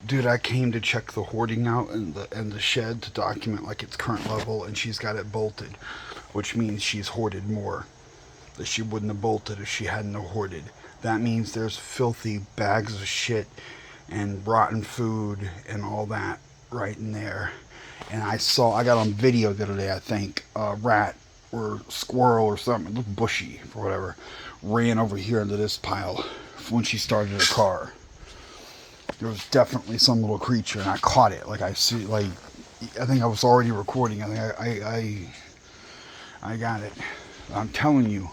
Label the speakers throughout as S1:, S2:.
S1: Dude, I came to check the hoarding out in the shed to document like its current level, and she's got it bolted, which means she's hoarded more. That she wouldn't have bolted if she hadn't have hoarded. That means there's filthy bags of shit and rotten food and all that right in there. And I got on video the other day, I think, a rat or squirrel or something, it looked bushy or whatever, ran over here into this pile when she started her car. There was definitely some little creature, and I caught it. Like I think I was already recording. I got it. I'm telling you,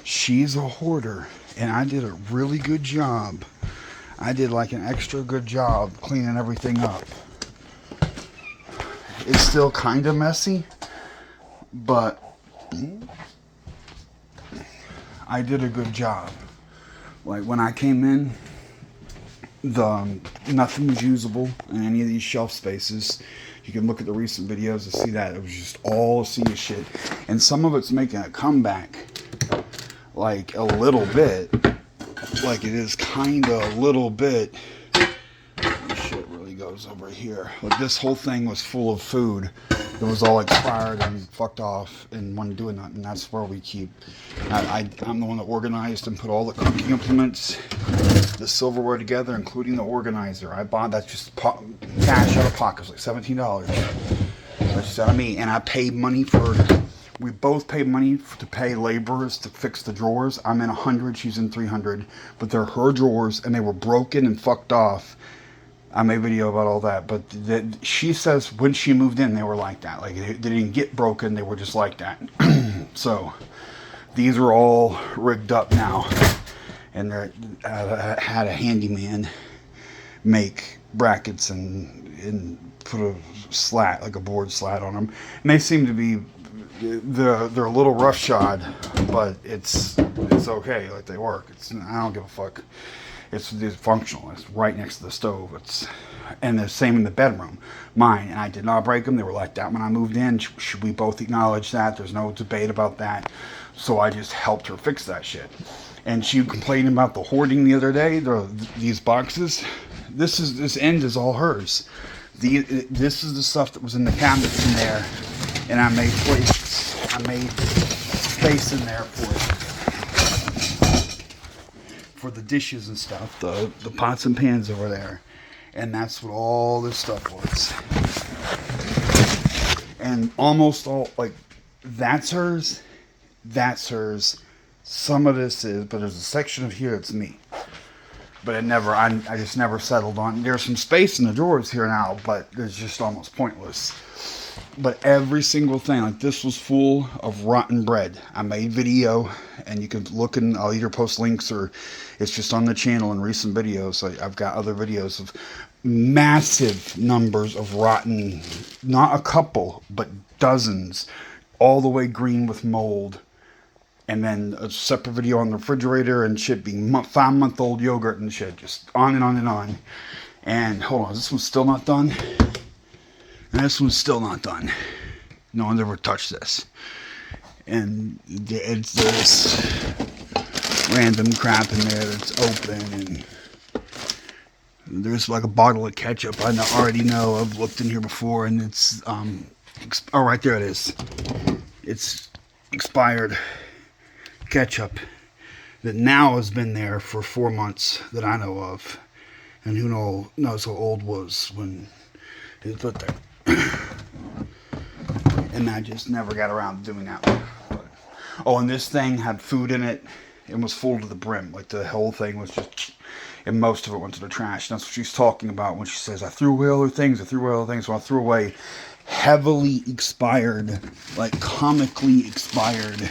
S1: she's a hoarder, and I did a really good job. I did like an extra good job cleaning everything up. It's still kind of messy, but I did a good job. Like when I came in, nothing was usable in any of these shelf spaces. You can look at the recent videos to see that. It was just all a sea of shit. And some of it's making a comeback, like a little bit. Like it is kind of a little bit. This shit really goes over here. Like this whole thing was full of food. It was all expired and fucked off and wasn't doing nothing. That's where we keep. I'm the one that organized and put all the cooking implements, the silverware together, including the organizer. I bought that just cash out of pockets, like $17. That's just out of me. And I paid money we both paid money to pay laborers to fix the drawers. I'm in 100, she's in 300. But they're her drawers and they were broken and fucked off. I made a video about all that, but she says when she moved in, they were like that. Like they didn't get broken, they were just like that. So these are all rigged up now, and they had a handyman make brackets and put a slat, like a board slat, on them. And they seem to be they're a little roughshod, but it's okay. Like they work. I don't give a fuck. It's functional. It's right next to the stove. And the same in the bedroom, mine. And I did not break them. They were like that when I moved in. Should we both acknowledge that? There's no debate about that. So I just helped her fix that shit. And she complained about the hoarding the other day. These boxes. This end is all hers. This is the stuff that was in the cabinets in there, and I made places. I made space in there for it. For the dishes and stuff, the pots and pans over there, and that's what all this stuff was. And almost all, like, that's hers, some of this is, but there's a section of here that's me. But I just never settled on. There's some space in the drawers here now, but it's just almost pointless. But every single thing, like this was full of rotten bread. I made video, and you can look, and I'll either post links or it's just on the channel in recent videos. I've got other videos of massive numbers of rotten, not a couple, but dozens, all the way green with mold. And then a separate video on the refrigerator and shit being 5-month-old yogurt and shit, just on and on and on. And hold on, this one's still not done. And this one's still not done. No one's ever touched this. And there's random crap in there that's open, and there's like a bottle of ketchup I already know. I've looked in here before, and it's oh, right there it is. It's expired ketchup that now has been there for 4 months that I know of, and who knows how old it was when it was put there. And I just never got around to doing that one. But, oh, and this thing had food in it and was full to the brim. Like the whole thing was just, and most of it went to the trash. And that's what she's talking about when she says, I threw away other things. So I threw away heavily expired, like comically expired.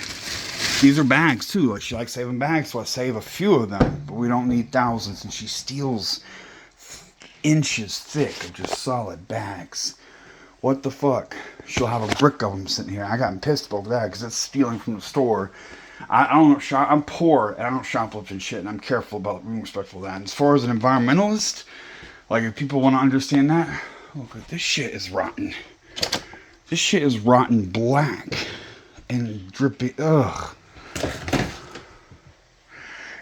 S1: These are bags too. Like she likes saving bags, so I save a few of them. But we don't need thousands. And she steals inches thick of just solid bags. What the fuck? She'll have a brick of them sitting here. I got pissed over that because that's stealing from the store. I don't shop. I'm poor and I don't shoplift and shit, and I'm careful about being respectful of that. And as far as an environmentalist, like if people want to understand that, look, this shit is rotten. This shit is rotten black and drippy. Ugh.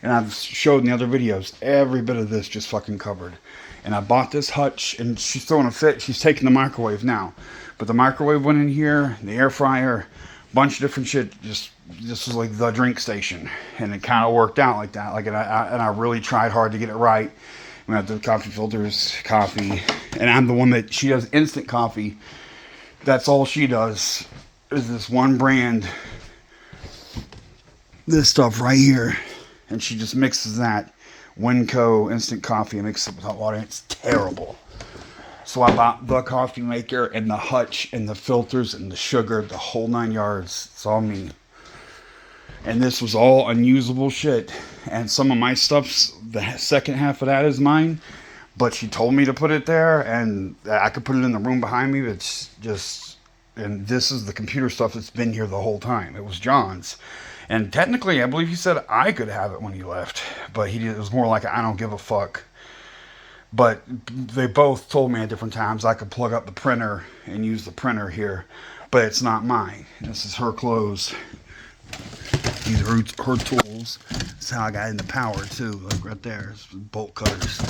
S1: And I've showed in the other videos, every bit of this just fucking covered. And I bought this hutch, and she's throwing a fit. She's taking the microwave now. But the microwave went in here, the air fryer, bunch of different shit. Just this was like the drink station. And it kind of worked out like that. Like, and I really tried hard to get it right. We have the coffee filters, coffee. And I'm the one that, she does instant coffee. That's all she does, is this one brand. This stuff right here. And she just mixes that. Winco instant coffee and mixes it with hot water. It's terrible. So I bought the coffee maker and the hutch and the filters and the sugar, the whole 9 yards. It's all me. And this was all unusable shit. And some of my stuff's, the second half of that is mine. But she told me to put it there, and I could put it in the room behind me. It's just, and this is the computer stuff that's been here the whole time. It was John's. And technically, I believe he said I could have it when he left. But it was more like, I don't give a fuck. But they both told me at different times I could plug up the printer and use the printer here. But it's not mine. This is her clothes. These are her tools. That's how I got into power, too. Like right there. It's bolt cutters.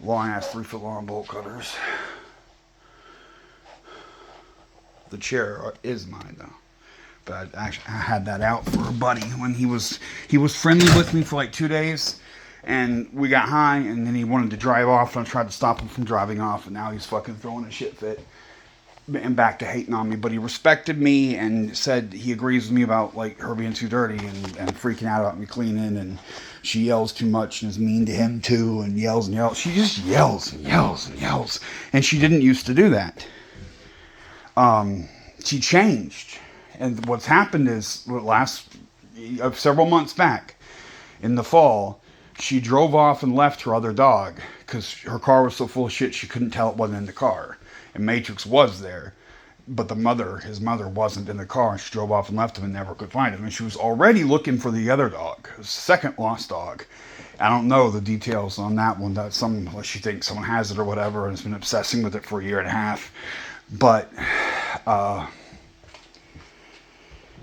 S1: Long-ass 3-foot long bolt cutters. The chair is mine, though. But I had that out for a buddy when he was friendly with me for like 2 days, and we got high, and then he wanted to drive off, and I tried to stop him from driving off, and now he's fucking throwing a shit fit and back to hating on me. But he respected me and said he agrees with me about like her being too dirty and freaking out about me cleaning, and she yells too much and is mean to him too, and yells and yells. She just yells and yells and yells, and she didn't used to do that. She changed. And what's happened is, several months back, in the fall, she drove off and left her other dog because her car was so full of shit she couldn't tell it wasn't in the car. And Matrix was there, but his mother wasn't in the car, and she drove off and left him and never could find him. And she was already looking for the other dog, the second lost dog. I don't know the details on that one. That she thinks someone has it or whatever, and has been obsessing with it for a year and a half. But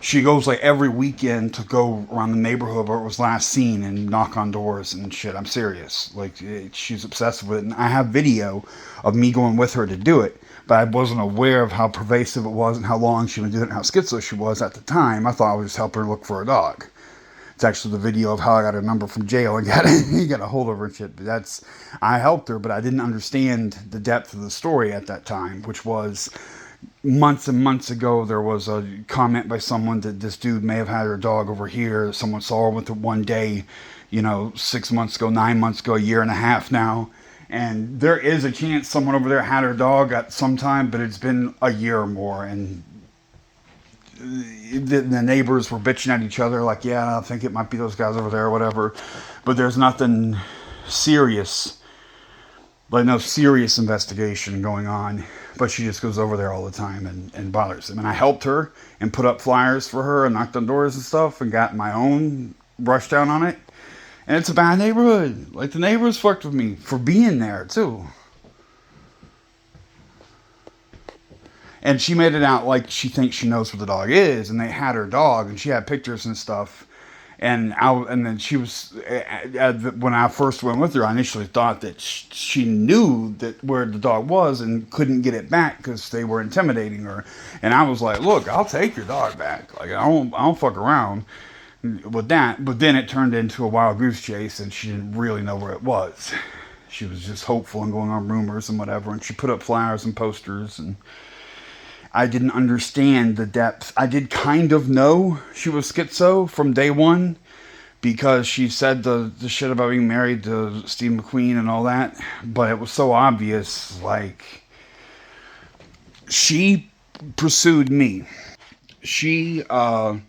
S1: she goes like every weekend to go around the neighborhood where it was last seen and knock on doors and shit. I'm serious. Like, she's obsessed with it. And I have video of me going with her to do it, but I wasn't aware of how pervasive it was and how long she would do it and how schizo she was at the time. I thought I would just help her look for a dog. It's actually the video of how I got her number from jail and got a hold of her and shit. But I helped her, but I didn't understand the depth of the story at that time, which was months and months ago. There was a comment by someone that this dude may have had her dog over here. Someone saw her with her one day, 6 months ago, 9 months ago, a year and a half now. And there is a chance someone over there had her dog at some time, but it's been a year or more. And the neighbors were bitching at each other like, yeah, I think it might be those guys over there or whatever. But there's nothing serious, like no serious investigation going on. But she just goes over there all the time and bothers them. And I helped her and put up flyers for her and knocked on doors and stuff and got my own brush down on it. And it's a bad neighborhood. Like, the neighbors fucked with me for being there, too. And she made it out like she thinks she knows what the dog is. And they had her dog, and she had pictures and stuff. And then she was, when I first went with her, I initially thought that she knew that where the dog was and couldn't get it back because they were intimidating her. And I was like, look, I'll take your dog back. Like, I don't fuck around with that. But then it turned into a wild goose chase, and she didn't really know where it was. She was just hopeful and going on rumors and whatever. And she put up flyers and posters, and I didn't understand the depth. I did kind of know she was schizo from day one because she said the shit about being married to Steve McQueen and all that. But it was so obvious. Like, she pursued me. She gave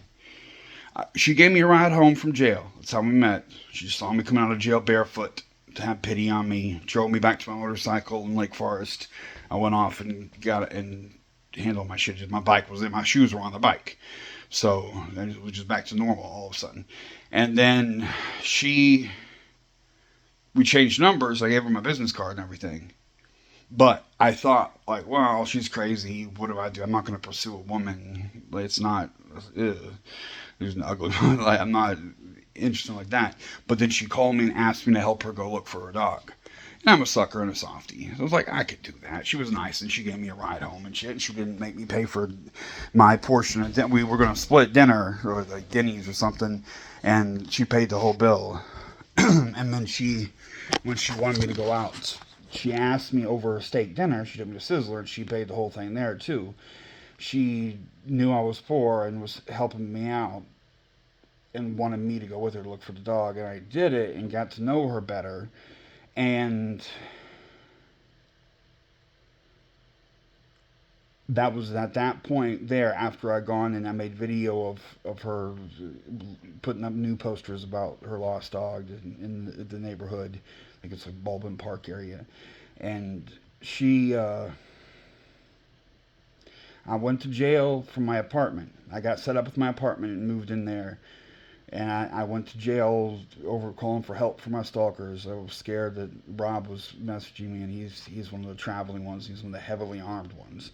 S1: me a ride home from jail. That's how we met. She saw me coming out of jail barefoot to have pity on me. Drove me back to my motorcycle in Lake Forest. I went off and got it and handle my shit. My bike was in, my shoes were on the bike, so it was just back to normal all of a sudden. And then we changed numbers. I gave her my business card and everything, but I thought, like, well, she's crazy, what do I do? I'm not going to pursue a woman. Like, it's not there's an ugly like, I'm not interesting like that. But then she called me and asked me to help her go look for her dog. And I'm a sucker and a softie. So I was like, I could do that. She was nice, and she gave me a ride home and shit. And she didn't make me pay for my portion of dinner. We were going to split dinner, or like Denny's or something, and she paid the whole bill. And then when she wanted me to go out, she asked me over a steak dinner. She took me to Sizzler, and she paid the whole thing there, too. She knew I was poor and was helping me out and wanted me to go with her to look for the dog. And I did it and got to know her better. And that was at that point there, after I'd gone and I made video of her putting up new posters about her lost dog in the neighborhood. I think it's like Baldwin Park area. And I went to jail from my apartment. I got set up with my apartment and moved in there. And I went to jail over calling for help from my stalkers. I was scared that Rob was messaging me, and he's one of the traveling ones. He's one of the heavily armed ones.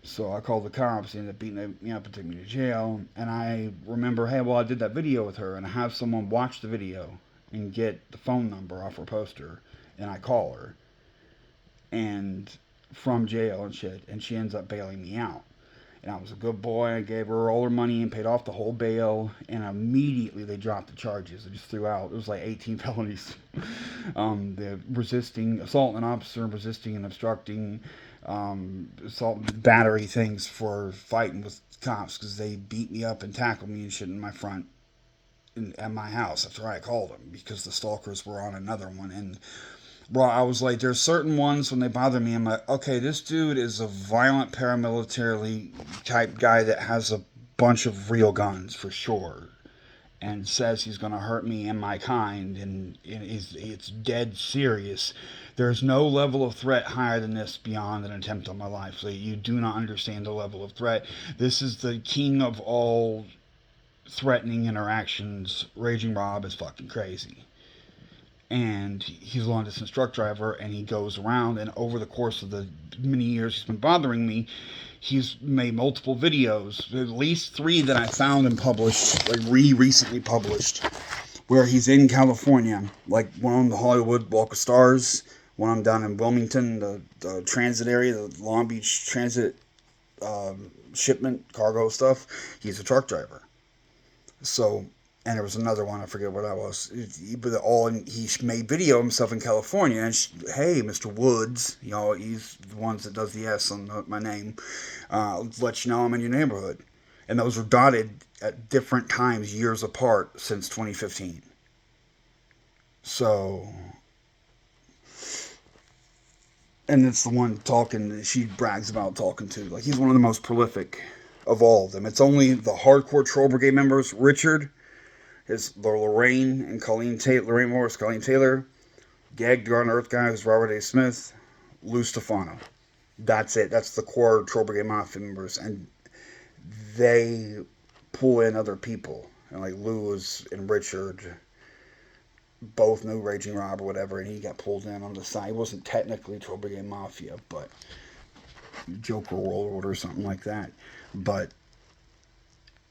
S1: So I called the cops. They ended up beating me up and taking me to jail. And I remember, hey, well, I did that video with her, and I have someone watch the video and get the phone number off her poster, and I call her, and from jail and shit, and she ends up bailing me out. And I was a good boy. I gave her all her money and paid off the whole bail. And immediately they dropped the charges. They just threw out. It was like 18 felonies. The assault an officer, resisting and obstructing, assault and battery things for fighting with cops because they beat me up and tackled me and shit in my front at my house after I called them because the stalkers were on another one. And bro, I was like, there's certain ones when they bother me, I'm like, okay, this dude is a violent paramilitary type guy that has a bunch of real guns for sure, and says he's going to hurt me and my kind, and it's dead serious. There's no level of threat higher than this beyond an attempt on my life. So you do not understand the level of threat. This is the king of all threatening interactions. Raging Rob is fucking crazy. And he's a long-distance truck driver, and he goes around, and over the course of the many years he's been bothering me, he's made multiple videos, at least 3 that I found and published, like recently published, where he's in California, like one on the Hollywood Walk of Stars, one down in Wilmington, the transit area, the Long Beach transit shipment, cargo stuff. He's a truck driver. So... and there was another one, I forget what that was. He made video of himself in California. And hey, Mr. Woods, he's the ones that does the S on my name. Let you know I'm in your neighborhood. And those were dotted at different times, years apart, since 2015. So, and it's the one that she brags about talking to. Like, he's one of the most prolific of all of them. It's only the hardcore Troll Brigade members, Richard, is Lorraine and Colleen Taylor, Lorraine Morris, Colleen Taylor, Gagged on Earth guys, Robert A. Smith, Lou Stefano. That's it. That's the core Troll Brigade Mafia members, and they pull in other people. And like Lou and Richard both knew Raging Rob or whatever, and he got pulled in on the side. He wasn't technically Troll Brigade Mafia, but Joker Warlord or something like that. But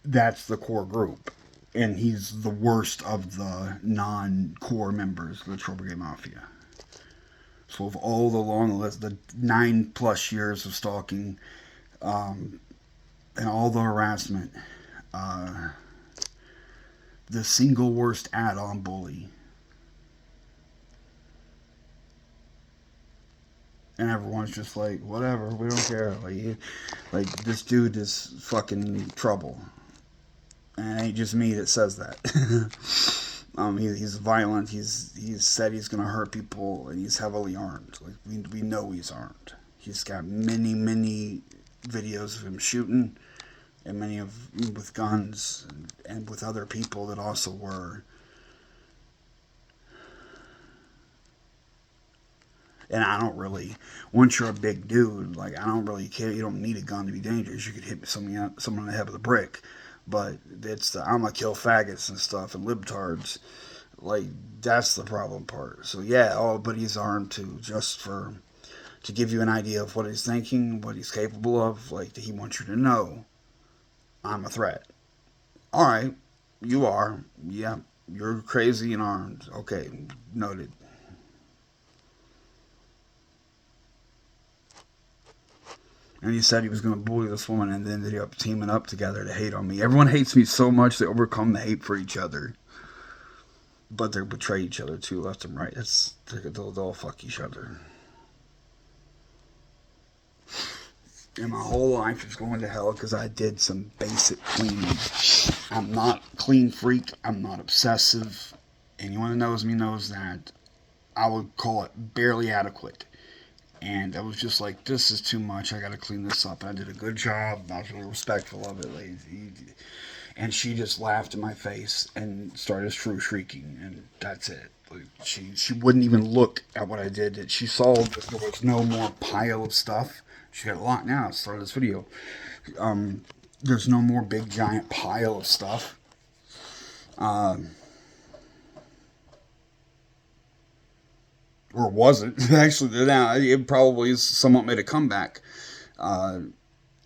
S1: that's the core group. And he's the worst of the non-core members of the Troll Brigade Mafia. So of all the long list, the 9+ years of stalking, and all the harassment, the single worst add-on bully. And everyone's just like, whatever, we don't care. Like this dude is fucking trouble. And it ain't just me that says that. He's violent. He's said he's gonna hurt people, and he's heavily armed. Like we know he's armed. He's got many videos of him shooting, and many with guns, and with other people that also were. And I don't really, once you're a big dude, like I don't really care. You don't need a gun to be dangerous. You could hit someone in the head with a brick. But I'm gonna kill faggots and stuff and libtards. Like, that's the problem part. So yeah, but he's armed too, just to give you an idea of what he's thinking, what he's capable of. Like, he wants you to know, I'm a threat. Alright, you are. Yeah, You're crazy and armed. Okay, noted. And he said he was going to bully this woman, and then they ended up teaming up together to hate on me. Everyone hates me so much they overcome the hate for each other. But they betray each other too, left and right. They'll all fuck each other. And my whole life is going to hell because I did some basic cleaning. I'm not a clean freak. I'm not obsessive. Anyone who knows me knows that. I would call it barely adequate. And I was just like, this is too much. I got to clean this up. And I did a good job. I was really respectful of it. And she just laughed in my face and started shrieking. And that's it. Like, she wouldn't even look at what I did. She saw that there was no more pile of stuff. She got a lot now at the start of this video. There's no more big giant pile of stuff. Or was it? Actually, now it probably somewhat made a comeback.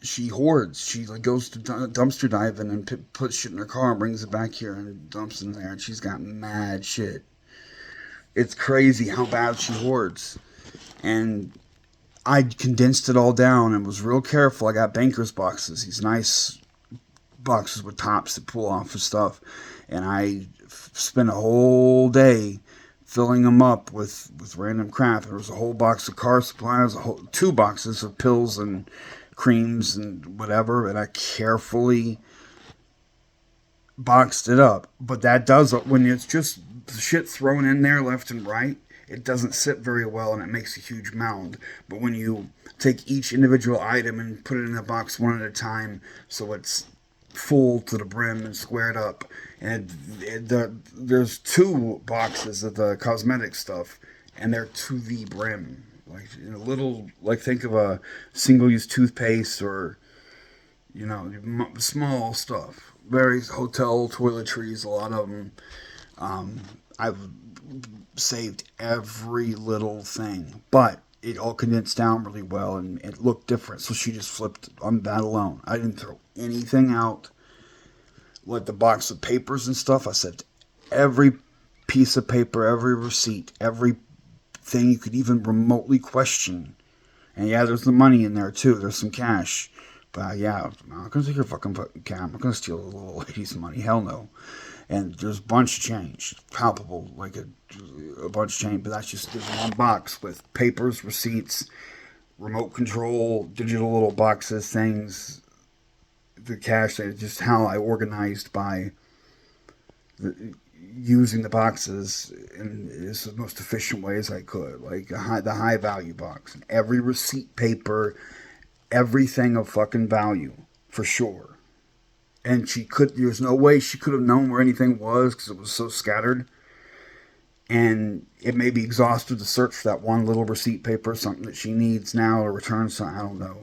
S1: She hoards. She like goes to dumpster diving and puts shit in her car and brings it back here and dumps it in there. And she's got mad shit. It's crazy how bad she hoards. And I condensed it all down and was real careful. I got banker's boxes, these nice boxes with tops that pull off of stuff. And I spent a whole day filling them up with random crap. There was a whole box of car supplies, 2 boxes of pills and creams and whatever, and I carefully boxed it up. But that does, when it's just shit thrown in there left and right, it doesn't sit very well and it makes a huge mound. But when you take each individual item and put it in a box one at a time so it's full to the brim and squared up, and there's 2 boxes of the cosmetic stuff and they're to the brim, like a little, like think of a single-use toothpaste or small stuff, very hotel toiletries, a lot of them. I've saved every little thing, but it all condensed down really well and it looked different. So she just flipped on that alone. I didn't throw anything out. Like the box of papers and stuff, I saved every piece of paper, every receipt, everything you could even remotely question. And yeah, there's the money in there too. There's some cash. But yeah, I'm not going to take your fucking cam. I'm not going to steal the little lady's money. Hell no. And there's a bunch of change. Palpable, like a bunch of change. But that's just, there's one box with papers, receipts, remote control, digital little boxes, things, the cash, just how I organized by using the boxes in the most efficient way as I could. Like the high value box. And every receipt paper, everything of fucking value, for sure. And there's no way she could have known where anything was because it was so scattered. And it may be exhausted to search for that one little receipt paper, something that she needs now to return something, I don't know,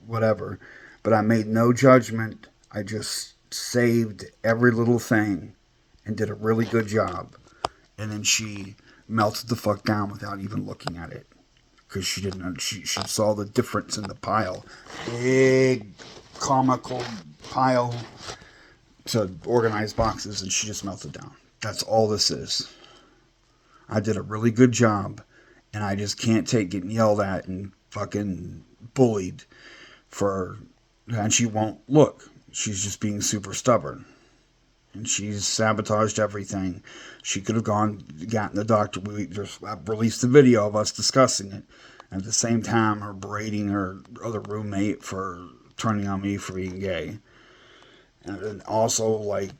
S1: whatever. But I made no judgment. I just saved every little thing and did a really good job. And then she melted the fuck down without even looking at it. Because she didn't, she saw the difference in the pile. Big comical pile to organize boxes, and she just melted down. That's all this is. I did a really good job, and I just can't take getting yelled at and fucking bullied and she won't look. She's just being super stubborn. And she's sabotaged everything. She could have gotten the doctor. I released a video of us discussing it. And at the same time, her berating her other roommate for turning on me for being gay. And also, like,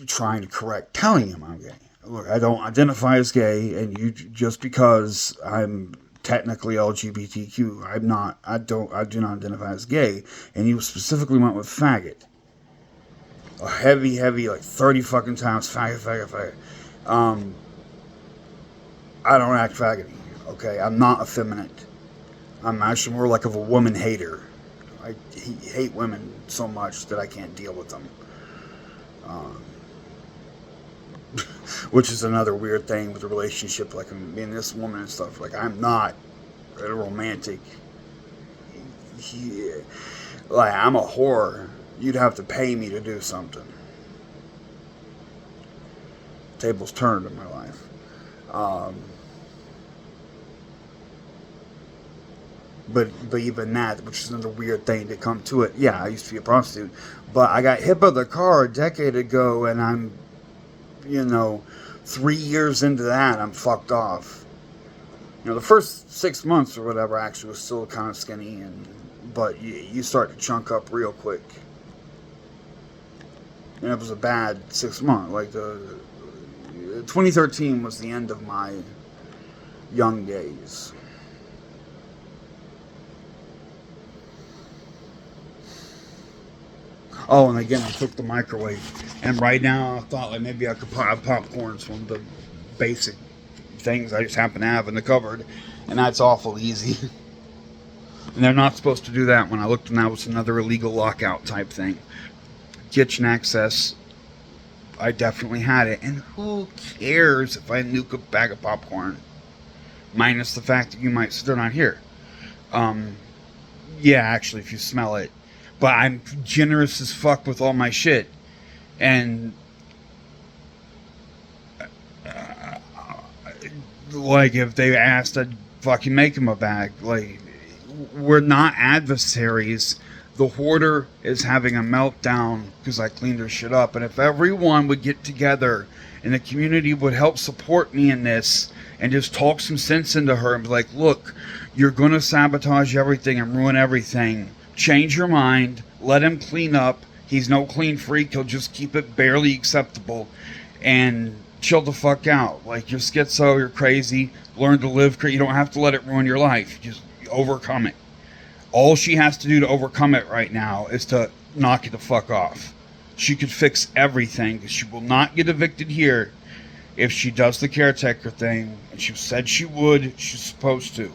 S1: trying to telling him I'm gay. Look, I don't identify as gay, and just because I'm technically LGBTQ, I do not identify as gay. And you specifically went with faggot. A heavy, like 30 fucking times, faggot. I don't act faggoty, okay? I'm not effeminate. I'm actually more like of a woman hater. I hate women so much that I can't deal with them. Which is another weird thing with the relationship, like me and this woman and stuff. Like, I'm not a romantic. Like, I'm a whore. You'd have to pay me to do something. tables turned in my life. But even that, which is another weird thing to come to it. Yeah, I used to be a prostitute, but I got hit by the car a decade ago, and I'm, 3 years into that, I'm fucked off. The first 6 months or whatever actually was still kind of skinny, but you start to chunk up real quick. And it was a bad 6 months. Like 2013 was the end of my young days. Oh, and again, I took the microwave. And right now, I thought like maybe I could pop popcorn. It's one of the basic things I just happen to have in the cupboard. And that's awful easy. And they're not supposed to do that. When I looked, and that was another illegal lockout type thing. Kitchen access, I definitely had it. And who cares if I nuke a bag of popcorn? Minus the fact that you might, so they're not here. Yeah, actually, if you smell it. But I'm generous as fuck with all my shit. And like if they asked, I'd fucking make them a bag. Like, we're not adversaries. The hoarder is having a meltdown because I cleaned her shit up. And if everyone would get together and the community would help support me in this and just talk some sense into her and be like, look, you're going to sabotage everything and ruin everything. Change your mind. Let him clean up. He's no clean freak. He'll just keep it barely acceptable. And chill the fuck out. Like, you're schizo, you're crazy. Learn to live. You don't have to let it ruin your life. Just overcome it. All she has to do to overcome it right now is to knock it the fuck off. She could fix everything, because she will not get evicted here if she does the caretaker thing. And she said she would. She's supposed to.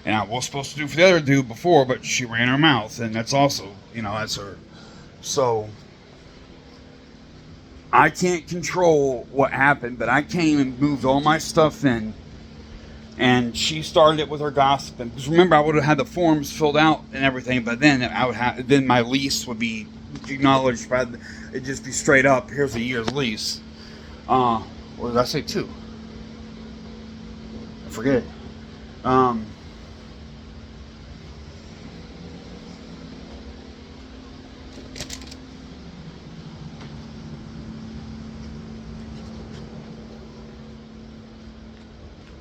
S1: And I was supposed to do for the other dude before, but she ran her mouth, and that's also, that's her. So, I can't control what happened, but I came and moved all my stuff in, and she started it with her gossiping. Because remember, I would have had the forms filled out and everything, but then then my lease would be acknowledged by, it'd just be straight up, here's a year's lease. Or did I say 2? I forget.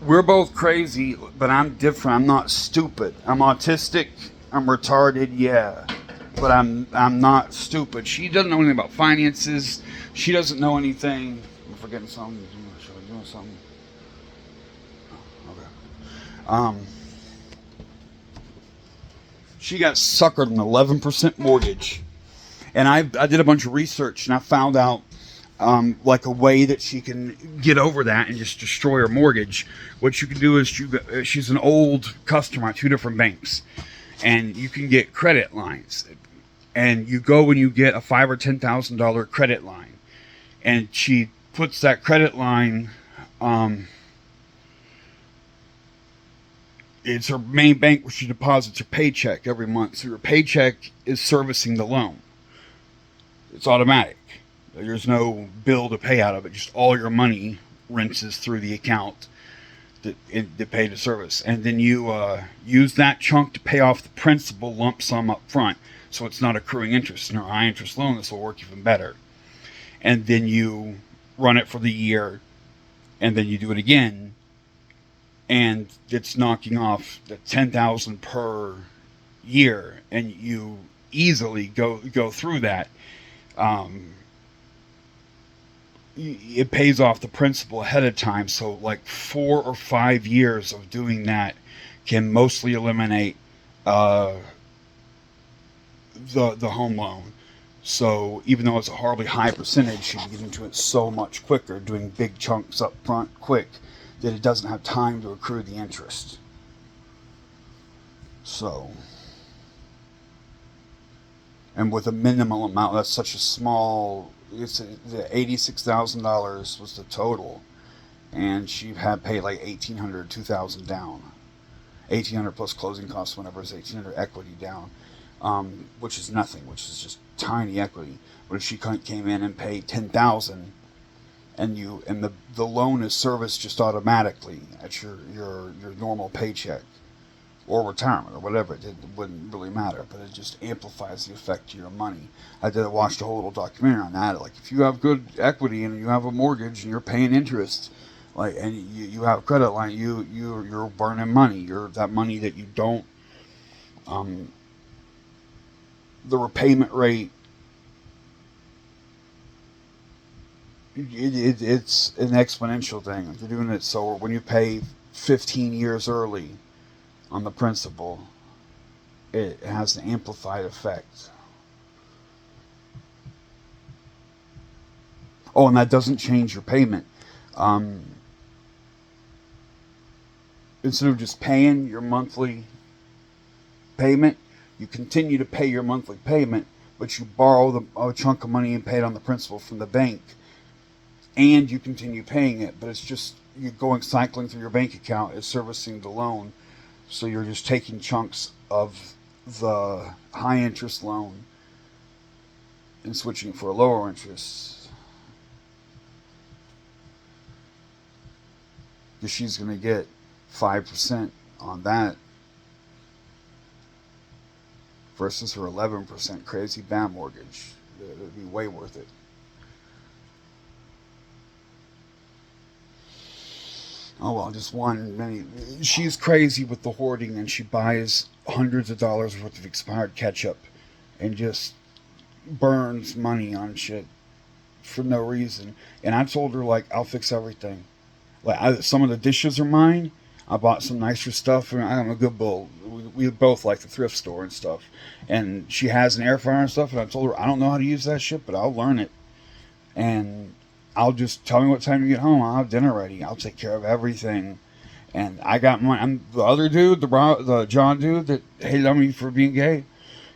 S1: We're both crazy, but I'm different. I'm not stupid. I'm autistic. I'm retarded, yeah. But I'm not stupid. She doesn't know anything about finances. She doesn't know anything. I'm forgetting something. Should I be doing something? Okay. She got suckered an 11% mortgage. And I did a bunch of research, and I found out like a way that she can get over that and just destroy her mortgage. What you can do is she's an old customer at 2 different banks, and you can get credit lines. And you go and you get a $5,000 or $10,000 credit line, and she puts that credit line. It's her main bank where she deposits her paycheck every month. So her paycheck is servicing the loan. It's automatic. There's no bill to pay out of it. Just all your money rinses through the account to pay the service. And then you use that chunk to pay off the principal lump sum up front. So it's not accruing interest. In a high interest loan, this will work even better. And then you run it for the year. And then you do it again. And it's knocking off the $10,000 per year. And you easily go through that. It pays off the principal ahead of time. So like 4 or 5 years of doing that can mostly eliminate the home loan. So even though it's a horribly high percentage, you can get into it so much quicker, doing big chunks up front quick, that it doesn't have time to accrue the interest. So, and with a minimal amount, that's such a small, it's the $86,000 was the total, and she had paid like $1,800, $2,000 down, $1,800 plus closing costs, whenever it's $1,800 equity down, which is nothing, which is just tiny equity. But if she came in and paid $10,000 and the loan is serviced just automatically at your normal paycheck or retirement or whatever. It wouldn't really matter, but it just amplifies the effect to your money. I watched a whole little documentary on that. Like, if you have good equity and you have a mortgage and you're paying interest, like, and you have a credit line, you're burning money. You're that money that you don't. The repayment rate. It's an exponential thing. You're doing it so when you pay 15 years early on the principal, it has an amplified effect. Oh, and that doesn't change your payment. Instead of just paying your monthly payment, you continue to pay your monthly payment, but you borrow a chunk of money and pay it on the principal from the bank, and you continue paying it. But it's just you're going cycling through your bank account is servicing the loan, so you're just taking chunks of the high interest loan and switching for a lower interest. Because she's going to get 5% on that versus her 11% crazy bad mortgage. It would be way worth it. Oh well, just one. She's crazy with the hoarding, and she buys hundreds of dollars worth of expired ketchup and just burns money on shit for no reason. And I told her, like, I'll fix everything. Like, some of the dishes are mine. I bought some nicer stuff, and I'm a good bull. We both like the thrift store and stuff. And she has an air fryer and stuff, and I told her, I don't know how to use that shit, but I'll learn it. And I'll just tell me what time you get home. I'll have dinner ready. I'll take care of everything. And I got the other dude, the John dude that hated on me for being gay.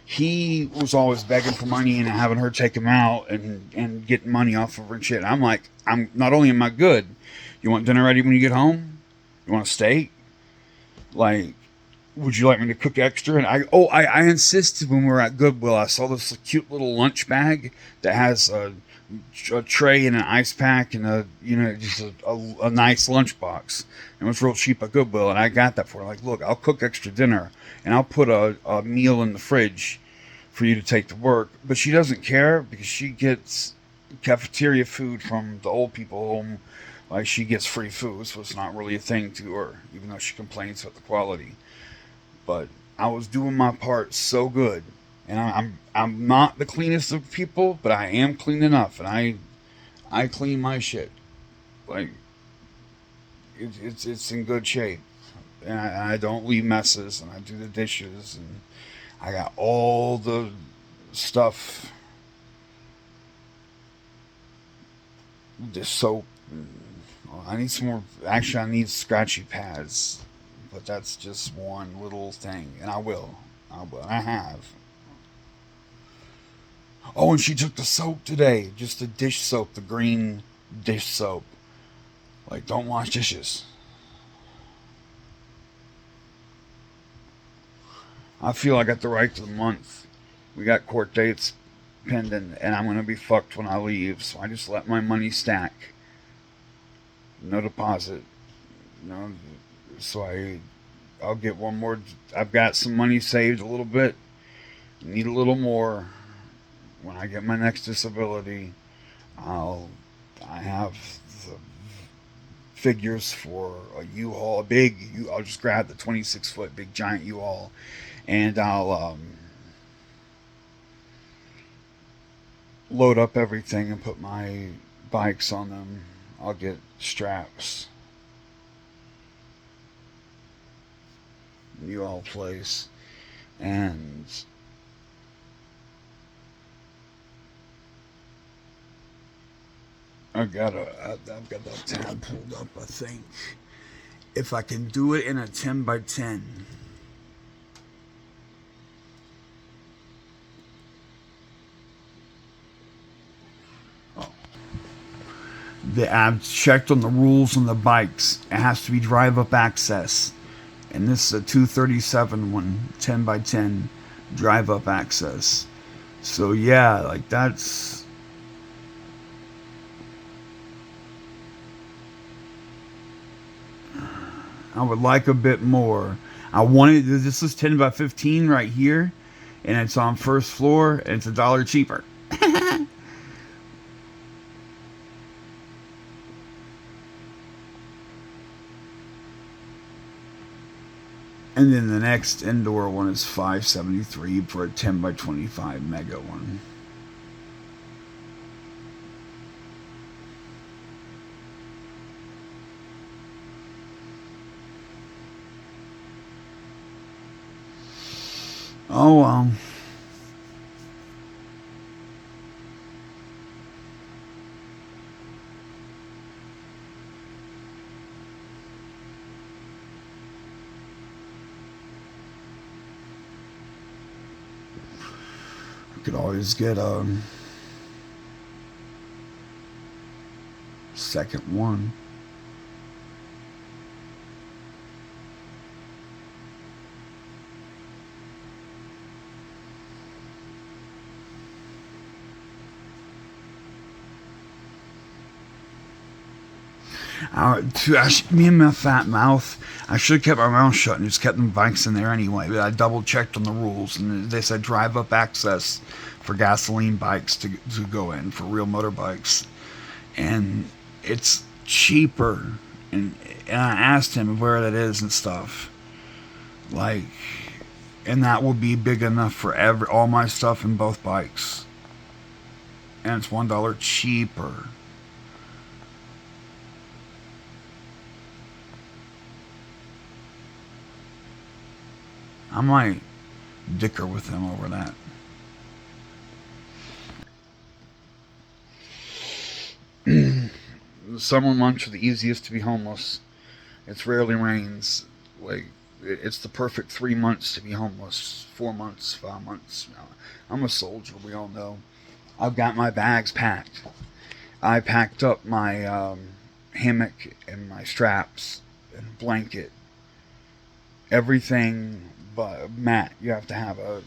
S1: He was always begging for money and having her take him out and getting money off of her and shit. And I'm like, not only am I good, you want dinner ready when you get home? You want a steak? Like, would you like me to cook extra? And I insisted when we were at Goodwill. I saw this cute little lunch bag that has a tray and an ice pack and just a nice lunch box. It was real cheap at Goodwill, and I got that for her. Like, look, I'll cook extra dinner and I'll put a meal in the fridge for you to take to work. But she doesn't care because she gets cafeteria food from the old people home. Like, she gets free food, so it's not really a thing to her, even though she complains about the quality. But I was doing my part so good. And I'm not the cleanest of people, but I am clean enough, and I clean my shit. Like, it's in good shape, and I don't leave messes, and I do the dishes, and I got all the stuff, the soap. I need some more. Actually, I need scratchy pads, but that's just one little thing, and I will. I have. Oh, and she took the soap today. Just the dish soap, the green dish soap. Like, don't wash dishes. I feel I got the right to the month. We got court dates pending, and I'm going to be fucked when I leave, so I just let my money stack. No deposit. No, so I'll get one more. I've got some money saved a little bit. Need a little more. When I get my next disability, I have the figures for a U-Haul, I'll just grab the 26-foot big giant U-Haul, and I'll load up everything and put my bikes on them. I'll get straps. U-Haul place, and I've got that tab pulled up, I think. If I can do it in a 10 by 10. Oh. I've checked on the rules on the bikes. It has to be drive-up access. And this is a 237 one, 10 by 10 drive-up access. So yeah, like that's... I would like a bit more. I wanted, this is 10 by 15 right here, and it's on first floor, and it's $1 cheaper. And then the next indoor one is $573 for a 10 by 25 mega one. Oh well. You could always get a second one. Me and my fat mouth, I should have kept my mouth shut and just kept the bikes in there anyway, but I double checked on the rules, and they said drive up access for gasoline bikes to go in, for real motorbikes, and it's cheaper, and I asked him where that is and stuff, like, and that will be big enough for all my stuff in both bikes, and it's $1 cheaper. I might dicker with him over that. The summer months are the easiest to be homeless. It rarely rains. Like, it's the perfect 3 months to be homeless. 4 months, 5 months. I'm a soldier, we all know. I've got my bags packed. I packed up my hammock and my straps and blanket. Everything but mat. You have to have a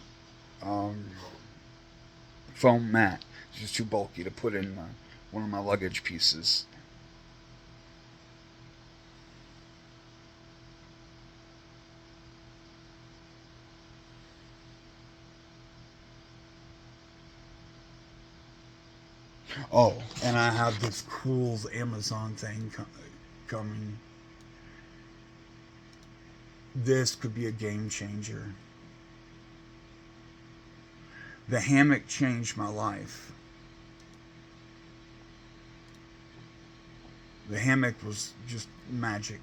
S1: foam mat. It's just too bulky to put in one of my luggage pieces. Oh, and I have this cool Amazon thing coming. This could be a game changer. The hammock changed my life. The hammock was just magic.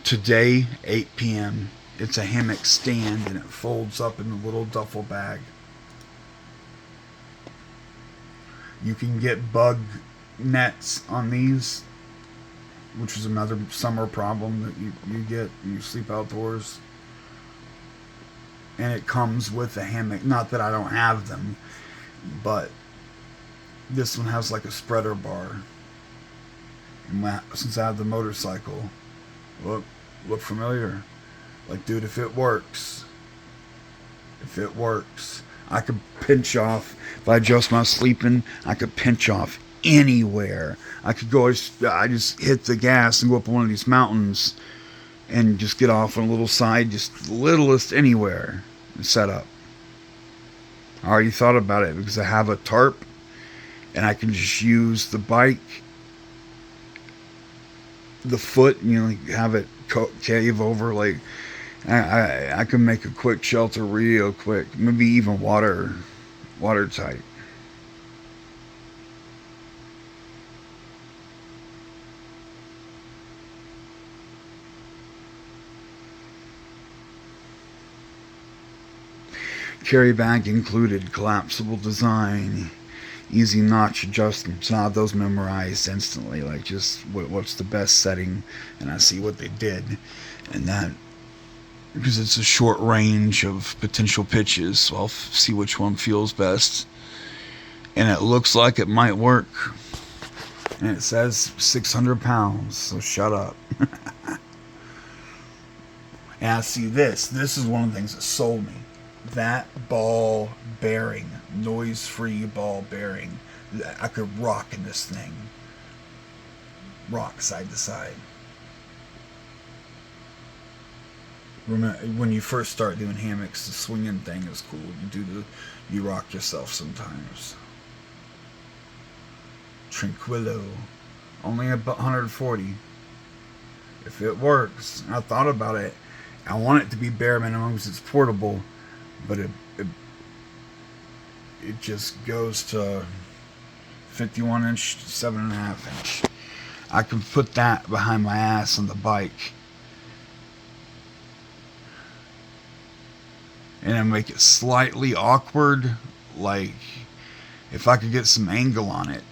S1: Today, 8 p.m., it's a hammock stand and it folds up in a little duffel bag. You can get bug nets on these, which is another summer problem that you get when you sleep outdoors. And it comes with a hammock. Not that I don't have them, but this one has like a spreader bar. And since I have the motorcycle, look familiar. Like, dude, if it works, I could pinch off. If I adjust my sleeping, I could pinch off anywhere. I could go, I just hit the gas and go up one of these mountains and just get off on a little side, just littlest anywhere, and set up. I already thought about it because I have a tarp and I can just use the bike, the foot, like have it cave over. Like, I can make a quick shelter real quick, maybe even watertight. Carry bag included, collapsible design, easy notch adjustments. Now those memorized instantly, like just what's the best setting, and I see what they did, and that, because it's a short range of potential pitches, so I'll see which one feels best, and it looks like it might work, and it says 600 pounds, so shut up. And I see this is one of the things that sold me. That ball bearing, noise-free ball bearing, I could rock in this thing. rock side to side. Remember, when you first start doing hammocks, the swinging thing is cool. You rock yourself sometimes. Tranquilo. Only about 140. If it works, I thought about it. I want it to be bare minimum because it's portable, but it just goes to 51 inch, 7.5 inch. I can put that behind my ass on the bike and then make it slightly awkward, like if I could get some angle on it.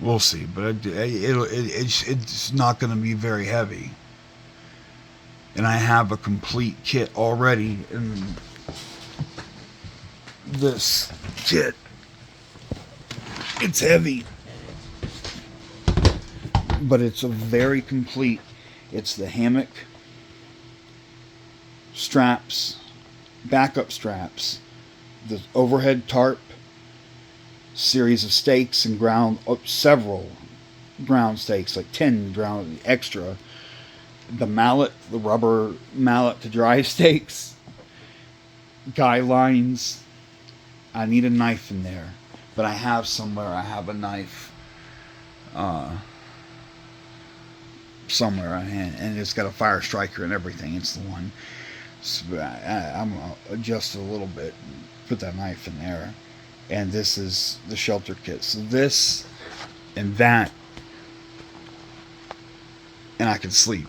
S1: We'll see, but it's not going to be very heavy. And I have a complete kit already in this kit. It's heavy, but it's a very complete. It's the hammock, straps, backup straps, the overhead tarp, series of stakes and several ground stakes, like 10 ground extra, the mallet, the rubber mallet to dry stakes, guy lines. I need a knife in there, but I have a knife somewhere, and it's got a fire striker and everything. It's the one. So I'm gonna adjust it a little bit, put that knife in there. And this is the shelter kit. So this and that, and I can sleep.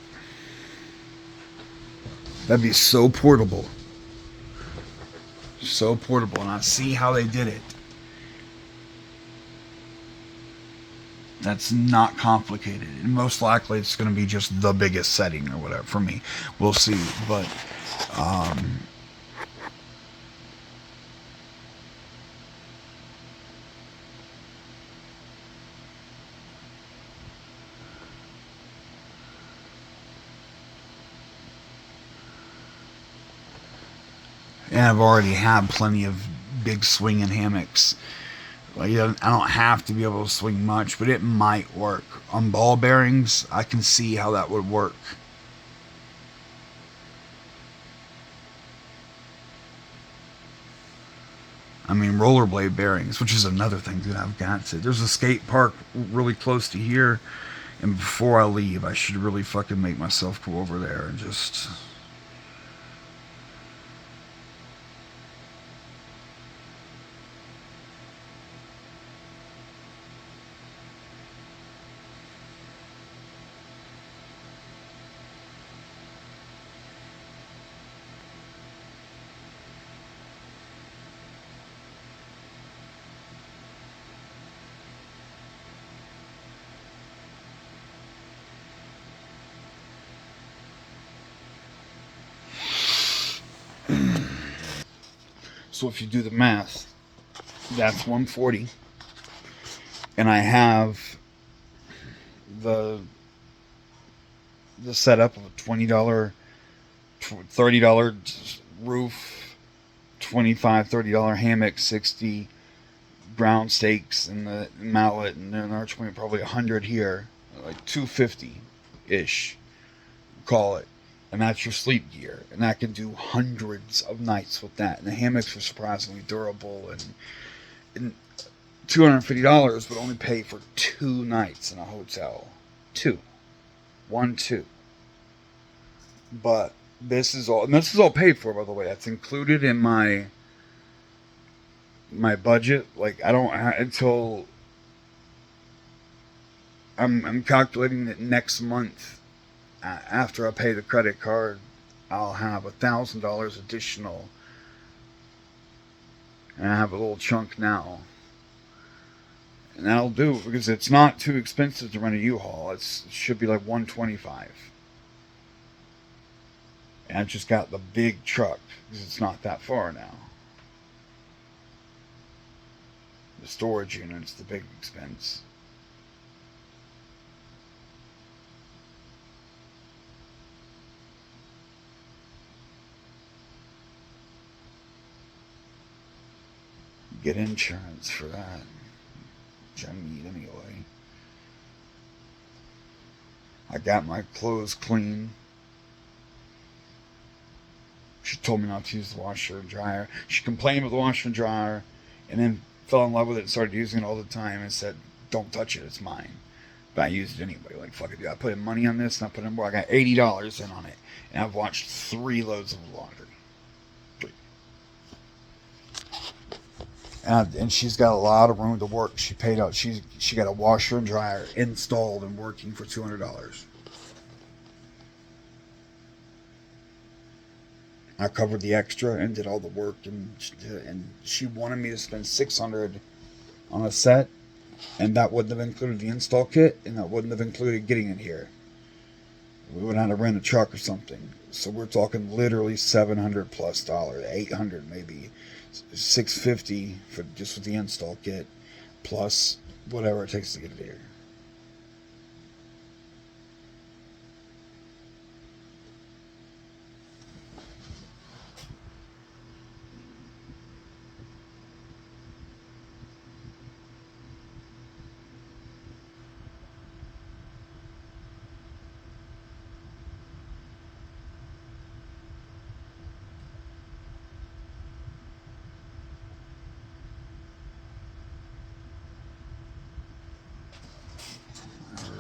S1: That'd be so portable. So portable. And I see how they did it. That's not complicated. And most likely it's going to be just the biggest setting or whatever for me. We'll see. But, and I've already had plenty of big swinging hammocks. Like, I don't have to be able to swing much, but it might work. On ball bearings, I can see how that would work. I mean, rollerblade bearings, which is another thing that I've got to. There's a skate park really close to here, and before I leave, I should really fucking make myself go over there and just... So if you do the math, that's 140. And I have the setup of a $20, $30 roof, $25, $30 hammock, 60 ground stakes and the mallet, and then another 20, probably 100 here, like 250-ish, call it. And that's your sleep gear, and I can do hundreds of nights with that. And the hammocks are surprisingly durable, and $250 would only pay for 2 nights in a hotel. 2. 1, 2. But this is all paid for, by the way. That's included in my budget. Like, I don't until I'm calculating that next month, after I pay the credit card, I'll have $1,000 additional, and I have a little chunk now, and that'll do, because it's not too expensive to rent a U-Haul. It should be like $125, and I've just got the big truck because it's not that far now. The storage unit's the big expense. get insurance for that, which I need anyway. I got my clothes clean. She told me not to use the washer and dryer. She complained with the washer and dryer and then fell in love with it and started using it all the time and said, don't touch it, it's mine. But I used it anyway. Like, fuck it, dude. I put in money on this and I put in more. I got $80 in on it. And I've watched 3 loads of laundry. 3. And she's got a lot of room to work. She paid out. She got a washer and dryer installed and working for $200. I covered the extra and did all the work, and she wanted me to spend $600 on a set, and that wouldn't have included the install kit, and that wouldn't have included getting it here. We would have to rent a truck or something. So we're talking literally $700 plus, $800 maybe, $650 for just with the install kit, plus whatever it takes to get it here.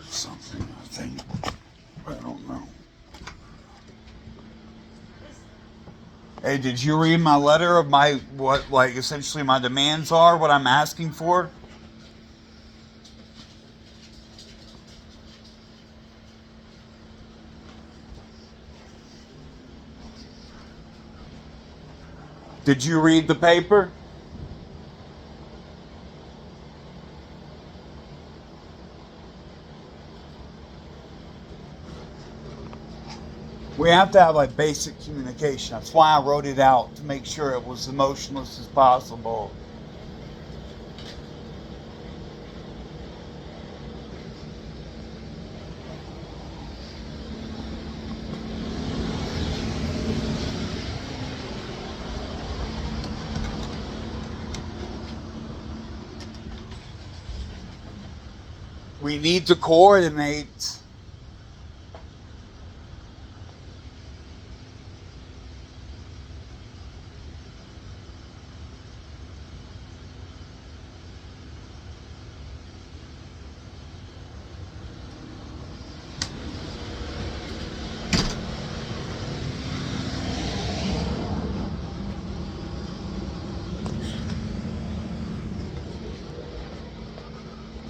S1: Something, I think. I don't know. Hey, did you read my letter of what essentially my demands are, what I'm asking for? Did you read the paper? We have to have like basic communication. That's why I wrote it out, to make sure it was as emotionless as possible. We need to coordinate.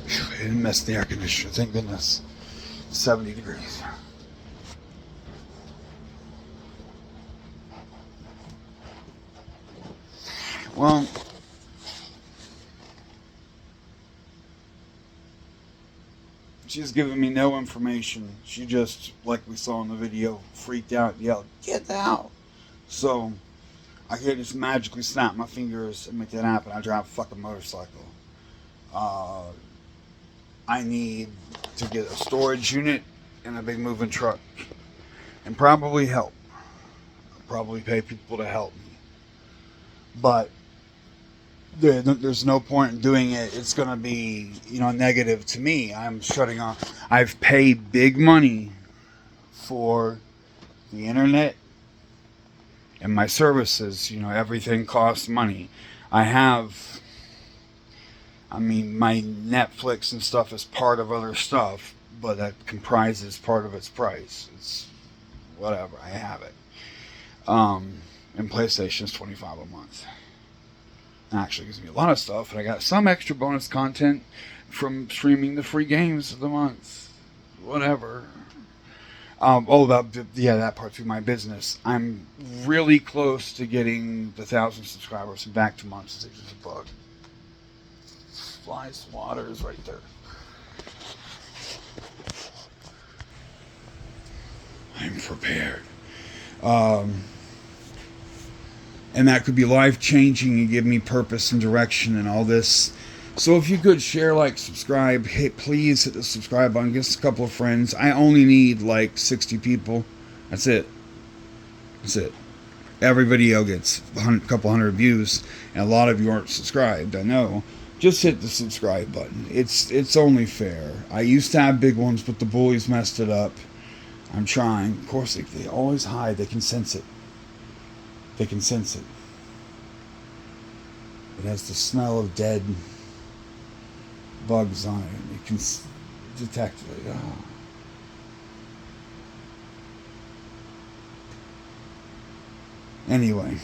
S1: It didn't mess the air conditioner, thank goodness. 70 degrees. Well, she's giving me no information. She just, like we saw in the video, freaked out and yelled, "Get out!" So I can't just magically snap my fingers and make that happen. I drive a fucking motorcycle. I need to get a storage unit and a big moving truck, and probably help. I'll probably pay people to help me. But there's no point in doing it. It's going to be, negative to me. I'm shutting off. I've paid big money for the internet and my services. Everything costs money. My Netflix and stuff is part of other stuff, but that comprises part of its price. It's whatever. I have it. And PlayStation is $25 a month. It actually gives me a lot of stuff, and I got some extra bonus content from streaming the free games of the month. Whatever. That part through my business. I'm really close to getting the 1,000 subscribers and back to months. It's just a bug. Fly swatters right there. I'm prepared. And that could be life-changing and give me purpose and direction and all this. So if you could share, subscribe, please hit the subscribe button. Get us a couple of friends. I only need 60 people. That's it. every video gets a couple hundred views, and a lot of you aren't subscribed. I know. Just hit the subscribe button. It's only fair. I used to have big ones, but the bullies messed it up. I'm trying. Of course, they always hide. They can sense it. They can sense it. It has the smell of dead bugs on it. You can detect it. Oh. Anyway,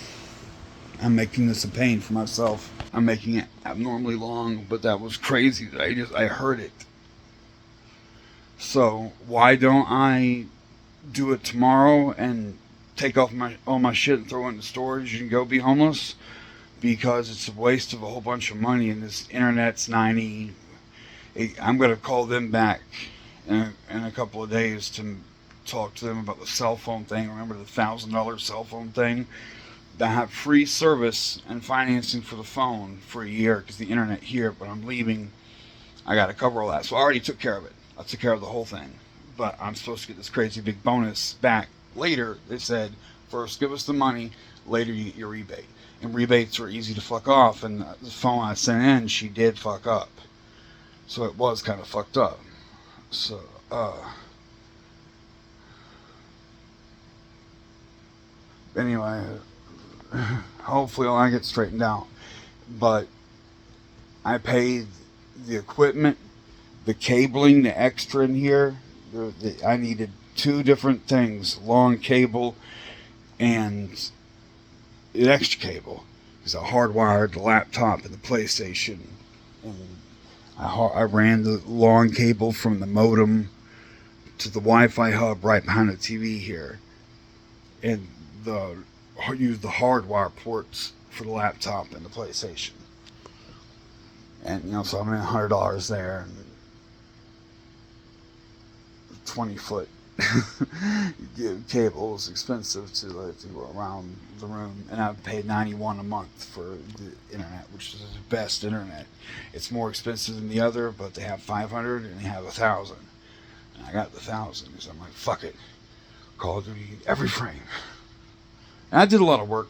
S1: I'm making this a pain for myself. I'm making it abnormally long, but that was crazy that I heard it. So why don't I do it tomorrow and take off all my shit and throw it into storage and go be homeless? Because it's a waste of a whole bunch of money, and this internet's 90. I'm going to call them back in a couple of days to talk to them about the cell phone thing. Remember the $1,000 cell phone thing? They have free service and financing for the phone for a year because the internet here, but I'm leaving. I got to cover all that. So I already took care of it. I took care of the whole thing. But I'm supposed to get this crazy big bonus back later. They said, first give us the money, later you get your rebate. And rebates are easy to fuck off, and the phone I sent in, she did fuck up. So it was kind of fucked up. So, anyway, hopefully I get straightened out. But I paid the equipment, the cabling, the extra in here. I needed 2 different things, long cable and an extra cable, because I hardwired the laptop and the PlayStation, and I ran the long cable from the modem to the Wi-Fi hub right behind the TV here, and used the hardwire ports for the laptop and the PlayStation. And so I'm in $100 there, and 20-foot cable was expensive to go around the room, and I paid $91 a month for the internet, which is the best internet. It's more expensive than the other, but they have 500 and they have 1,000, and I got the 1,000 because I'm like, fuck it, Call of Duty every frame. And I did a lot of work.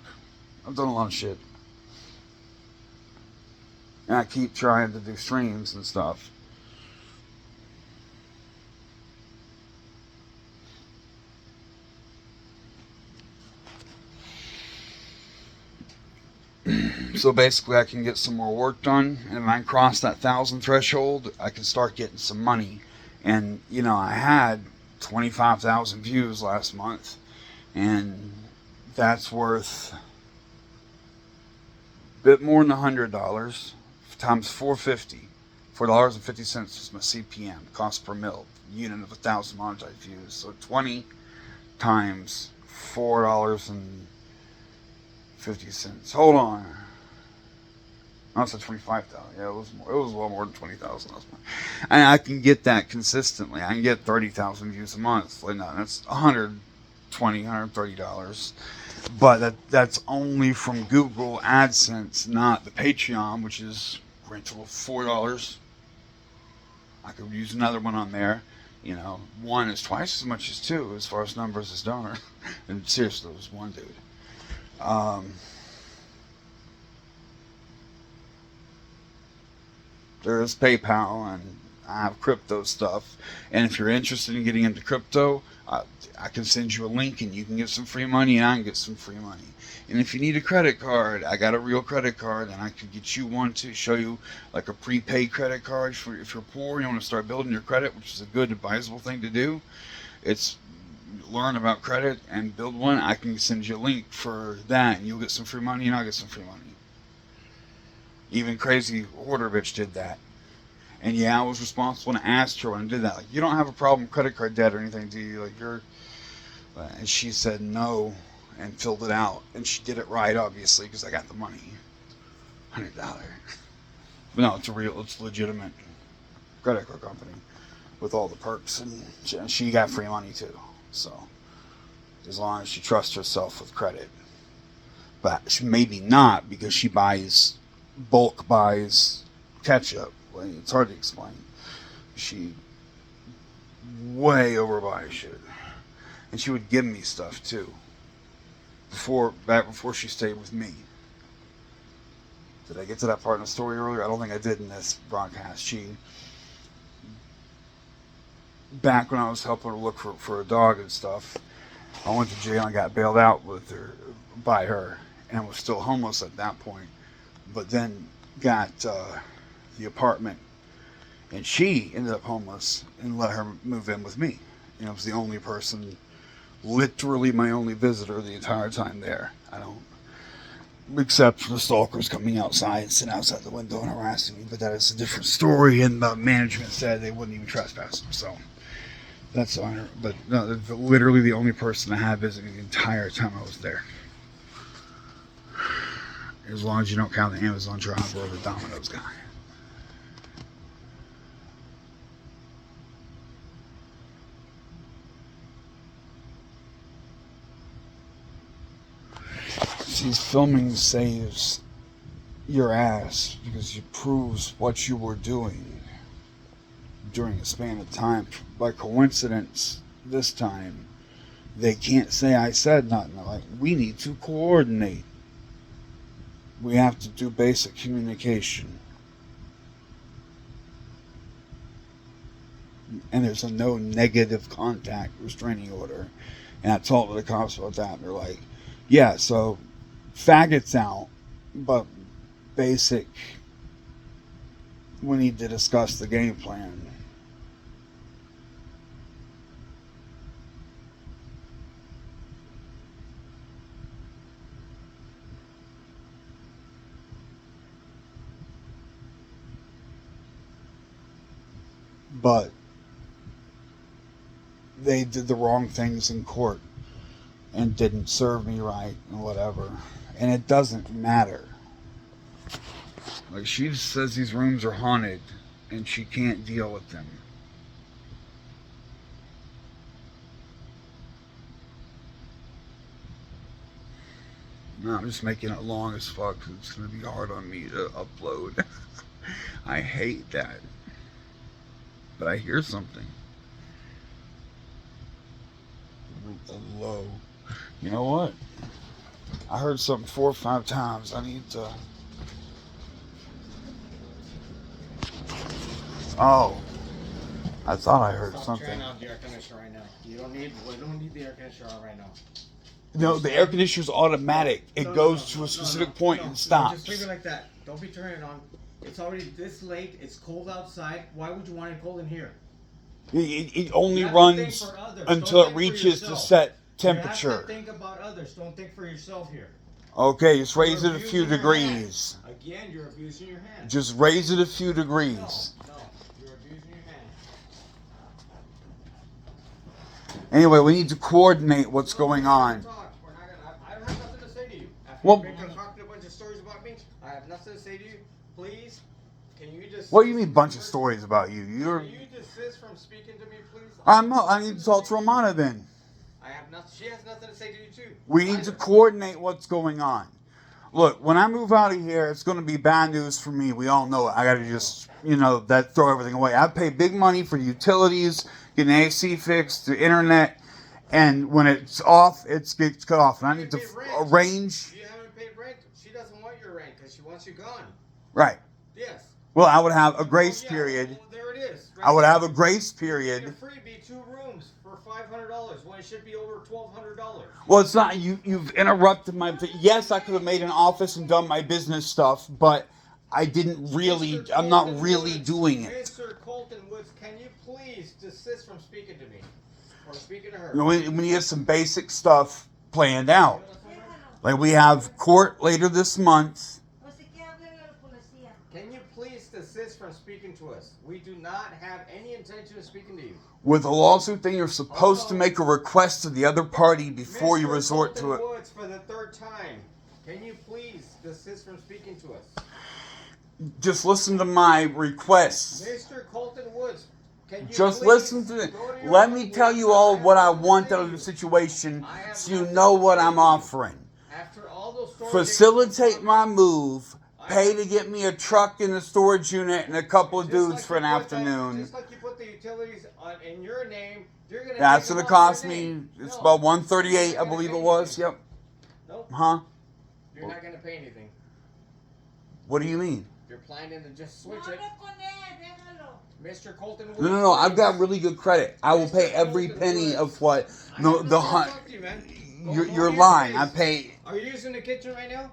S1: I've done a lot of shit, and I keep trying to do streams and stuff. So basically I can get some more work done, and when I cross that 1,000 threshold, I can start getting some money. And I had 25,000 views last month, and that's worth a bit more than $100 times 450. $4.50 is my CPM, cost per mil, unit of 1,000 monetized views. So 20 times $4.50. Hold on. I said 25,000. Yeah, it was more. It was a little more than 20,000. And I can get that consistently. I can get 30,000 views a month. Like, no, that's $120, $130. But that's only from Google AdSense, not the Patreon, which is rental of $4. I could use another one on there. One is twice as much as 2 as far as numbers as donor. And seriously, there was one dude. There is PayPal, and I have crypto stuff. And if you're interested in getting into crypto, I can send you a link, and you can get some free money, and I can get some free money. And if you need a credit card, I got a real credit card, and I could get you one to show you like a prepaid credit card for if you're poor and you want to start building your credit, which is a good advisable thing to do. It's learn about credit and build one. I can send you a link for that, and you'll get some free money, and I'll get some free money. Even Crazy Hoarder Bitch did that. And yeah, I was responsible and asked her when I did that. Like, you don't have a problem with credit card debt or anything, do you? Like, and she said no and filled it out. And she did it right, obviously, because I got the money. $100. But no, it's legitimate credit card company with all the perks. And she got free money too. So, as long as she trusts herself with credit. But maybe not, because she bulk buys ketchup. It's hard to explain. She way overbuys shit, and she would give me stuff too. back before she stayed with me. Did I get to that part in the story earlier? I don't think I did in this broadcast. Back when I was helping her look for a dog and stuff, I went to jail and got bailed out by her, and was still homeless at that point. But then got the apartment, and she ended up homeless, and let her move in with me. And I was the only person, literally my only visitor the entire time there. Except for the stalkers coming outside and sitting outside the window and harassing me, but that is a different story, and the management said they wouldn't even trespass them, so that's on. But no, literally the only person I had visiting the entire time I was there. As long as you don't count the Amazon driver or the Domino's guy. These filming saves your ass because it proves what you were doing during a span of time. By coincidence, this time, they can't say I said nothing. They're like, we need to coordinate. We have to do basic communication. And there's a no negative contact restraining order. And I talked to the cops about that, and they're like, yeah, so faggots out, but basic, we need to discuss the game plan. But they did the wrong things in court and didn't serve me right and whatever. And it doesn't matter. Like, she says these rooms are haunted and she can't deal with them. No, I'm just making it long as fuck because it's going to be hard on me to upload. I hate that. But I hear something. Hello. You know what? I heard something 4 or 5 times. I need to... Oh. I thought I heard something.
S2: Turn off the air conditioner right now. We don't need the air conditioner on right now.
S1: No, the air conditioner's automatic. It goes to a specific point and stops.
S2: Just leave it like that. Don't be turning it on. It's already this late. It's cold outside. Why would you want it cold in here?
S1: It only runs until it reaches the set temperature.
S2: You have to think about others. Don't think for yourself here.
S1: Okay, just raise it a few degrees.
S2: Again, you're abusing your hand.
S1: Just raise it a few degrees.
S2: No, you're abusing your hand.
S1: Anyway, we need to coordinate what's going on.
S2: I don't have nothing to say to you. After
S1: Well,
S2: you've been concocting a bunch of stories about me, I have nothing to say to you. Please, can you just...
S1: What do you mean, bunch of stories about you?
S2: Can you desist from speaking to me, please?
S1: I need to talk to Romana then.
S2: She has nothing to say to you too.
S1: We need to coordinate what's going on. Look, when I move out of here, it's going to be bad news for me. We all know it. I got to just, throw everything away. I pay big money for utilities, get an AC fixed, the internet, and when it's off, it gets cut off. And I need to arrange.
S2: You haven't paid rent. She doesn't want your rent because she wants you gone.
S1: Right.
S2: Yes.
S1: Well, I would have a grace period.
S2: Well, there it is.
S1: I would have a grace period.
S2: It's a freebie, 2 rooms for $500 when it should be over $1,200.
S1: Well, it's not. You've interrupted my. Yes, I could have made an office and done my business stuff, but I didn't really. I'm not really doing it.
S2: Mr. Colton Woods, can you please desist from speaking to me or speaking to her?
S1: We need some basic stuff planned out. Like, we have court later this month.
S2: Can you please desist from speaking to us? We do not have any intention of speaking to you.
S1: With a lawsuit thing, you're supposed to make a request to the other party before you resort to it.
S2: Woods, for the 3rd time, can you please desist from speaking to us?
S1: Just listen to my requests.
S2: Mr. Colton Woods, can you
S1: just
S2: please
S1: listen to it. Let me tell you all what I want out of the situation so you know what I'm offering.
S2: After all those stories,
S1: facilitate my move. Pay to get me a truck in the storage unit and a couple of dudes for an afternoon.
S2: Just like you put the utilities in your name, you're gonna.
S1: That's gonna cost me. It's about $138, I believe it was. Yep. huh?
S2: You're not gonna pay anything.
S1: What do you mean?
S2: You're planning to just switch it. Mr. Colton Woods.
S1: No. I've got really good credit. I will pay every penny of what You're lying. I pay.
S2: Are you using the kitchen right now?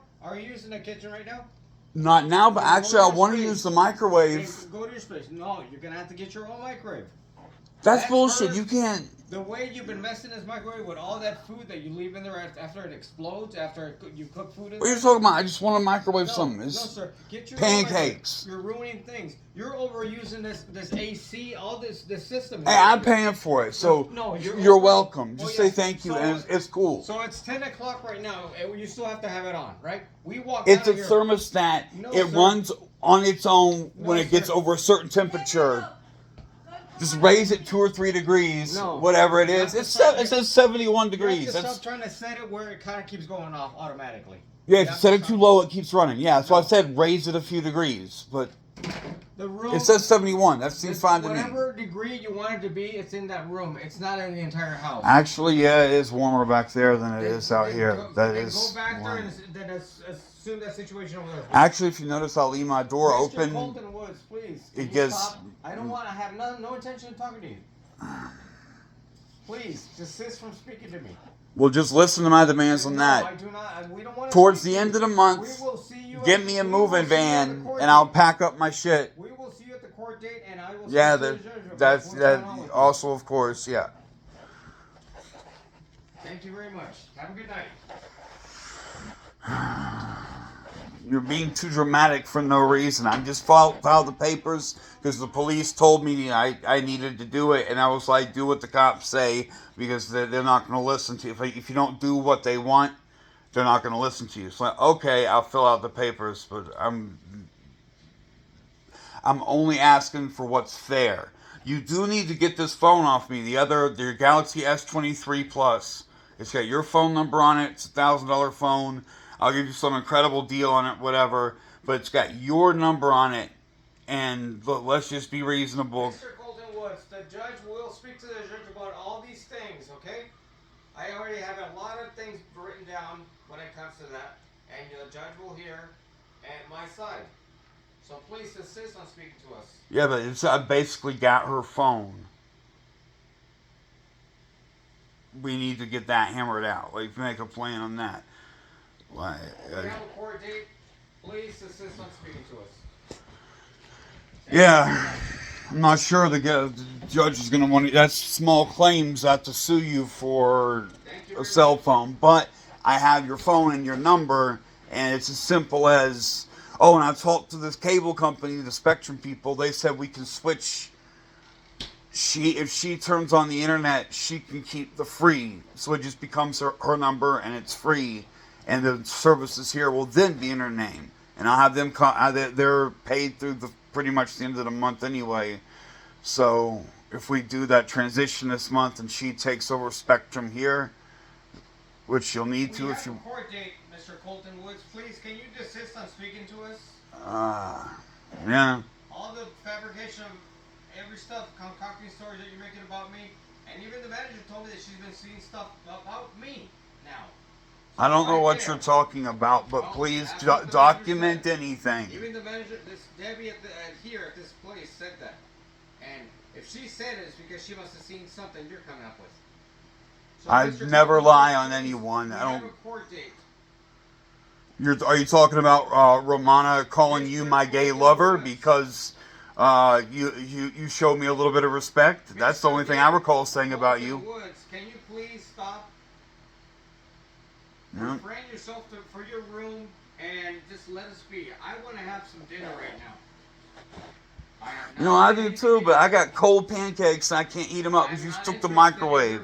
S1: Not now, but actually, I want to use the microwave.
S2: Go to your space. No, you're gonna have to get your own microwave.
S1: That's bullshit. You can't.
S2: The way you've been messing this microwave with all that food that you leave in there after it explodes, after you cook food in there.
S1: What are you talking about? I just want to microwave something.
S2: No, sir. Get your
S1: pancakes.
S2: You're ruining things. You're overusing this AC, all this system.
S1: Hey, I'm paying for it, so you're welcome. Just say thank you, and it's cool.
S2: So it's 10 o'clock right now, and you still have to have it on, right? We walk.
S1: It's a thermostat. It runs on its own when it gets over a certain temperature. Just raise it 2 or 3 degrees, whatever it is. It says 71 degrees.
S2: You have to stop trying to set it where it kind of keeps going off automatically.
S1: Yeah, if you set it too low, it keeps running. Yeah, so I said raise it a few degrees, but
S2: the room,
S1: it says 71. That seems fine to me.
S2: Whatever degree you want it to be, it's in that room. It's not in the entire house.
S1: Actually, yeah, it is warmer back there than it is out here.
S2: Go back there and then assume that situation over there.
S1: Actually, if you notice, I'll leave my door open.
S2: Mr. Colton Woods, please.
S1: It gets.
S2: Stop? I don't want to have no intention of talking to you. Please, desist from speaking to me.
S1: Well, just listen to my demands on that.
S2: I do not. We don't want to.
S1: Towards the end of the month,
S2: we will see you
S1: get me a moving van, and I'll pack up my shit.
S2: We will see you at the court date, and I will.
S1: Yeah, that's also, of course, yeah.
S2: Thank you very much. Have a good night.
S1: You're being too dramatic for no reason. I just filed the papers because the police told me I needed to do it, and I was like, do what the cops say, because they're not going to listen to you. If you don't do what they want, they're not going to listen to you. So like, okay, I'll fill out the papers, but I'm only asking for what's fair. You do need to get this phone off me. Your Galaxy S23 Plus. It's got your phone number on it. It's a $1,000 phone. I'll give you some incredible deal on it, whatever. But it's got your number on it. And let's just be reasonable.
S2: Mr. Colton Woods, the judge will speak to the judge about all these things, okay? I already have a lot of things written down when it comes to that. And the judge will hear at my side. So please insist on speaking to us.
S1: Yeah, but I basically got her phone. We need to get that hammered out. Like, make a plan on that.
S2: We have a court date. Please insist on speaking to us.
S1: Yeah, I'm not sure the judge is going to want to. That's small claims not to sue you for a cell phone. But I have your phone and your number, and it's as simple as, oh, and I talked to this cable company, the Spectrum people. They said we can switch. If she turns on the internet, she can keep the free. So it just becomes her number, and it's free. And the services here will then be in her name. And I'll have them, they're paid through pretty much the end of the month anyway. So if we do that transition this month and she takes over Spectrum here, which you'll need to if you...
S2: We have a court date, Mr. Colton Woods. Please, can you desist on speaking to us?
S1: Yeah.
S2: All the fabrication of every stuff, concocting stories that you're making about me, and even the manager told me that she's been seeing stuff about me now.
S1: I don't know what you're talking about, but please document anything.
S2: Even the manager, this Debbie here at this place said that. And if she said it, it's because she must have seen something you're coming up with. So
S1: I'd never lie on anyone. I don't.
S2: Have a court date.
S1: Are you talking about Romana calling you my gay lover because you showed me a little bit of respect? That's the only thing I recall saying about you.
S2: Woods, can you please stop?
S1: Yeah.
S2: Refrain yourself for your room and just let us be. I want to have some dinner right now.
S1: I do too, but I got cold pancakes and I can't eat them up because you took the microwave.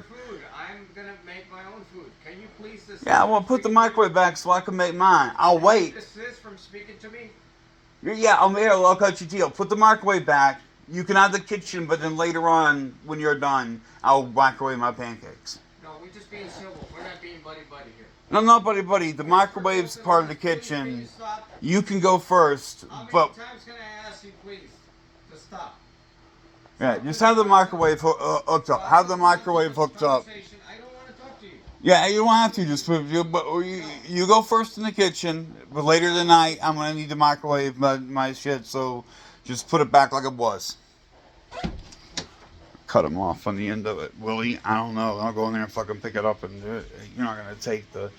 S2: I'm going to make my own food. Can you please desist?
S1: Yeah, I want to put the microwave back so I can make mine. I'll wait.
S2: Desist from speaking to me?
S1: Yeah, I'll cut your deal. Put the microwave back. You can have the kitchen, but then later on, when you're done, I'll microwave my pancakes.
S2: No, we're just being civil. We're not being buddy-buddy here.
S1: No, not buddy. The microwave's part of the kitchen. You can go first, but...
S2: How many times can I ask you, please, to stop?
S1: Yeah, just have the microwave hooked up. Have the microwave hooked up.
S2: I don't want to talk to you.
S1: Yeah, you don't have to. Just put you go first in the kitchen, but later tonight I'm gonna need to microwave my shit. So just put it back like it was. Cut him off on the end of it. Will he? I don't know. I'll go in there and fucking pick it up and do it. You're not gonna take the.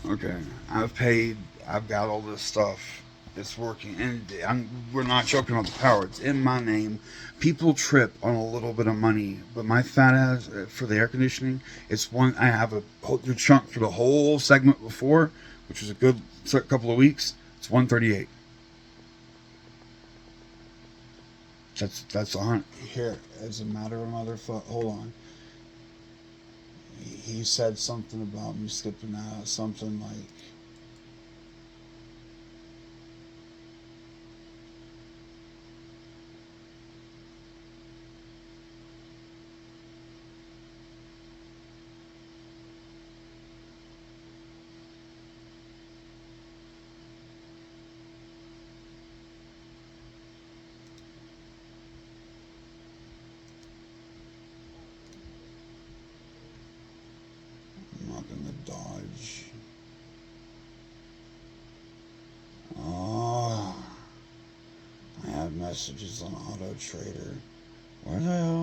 S1: Okay, I've paid. I've got all this stuff. It's working, and we're not joking about the power. It's in my name. People trip on a little bit of money, but my fat ass for the air conditioning, it's one. I have a whole chunk for the whole segment before, which was a good couple of weeks. It's 138. That's on here. As a matter of motherfucker, hold on. He said something about me skipping out. Something like. I'm not gonna dodge. Oh, I have messages on Auto Trader. Where the hell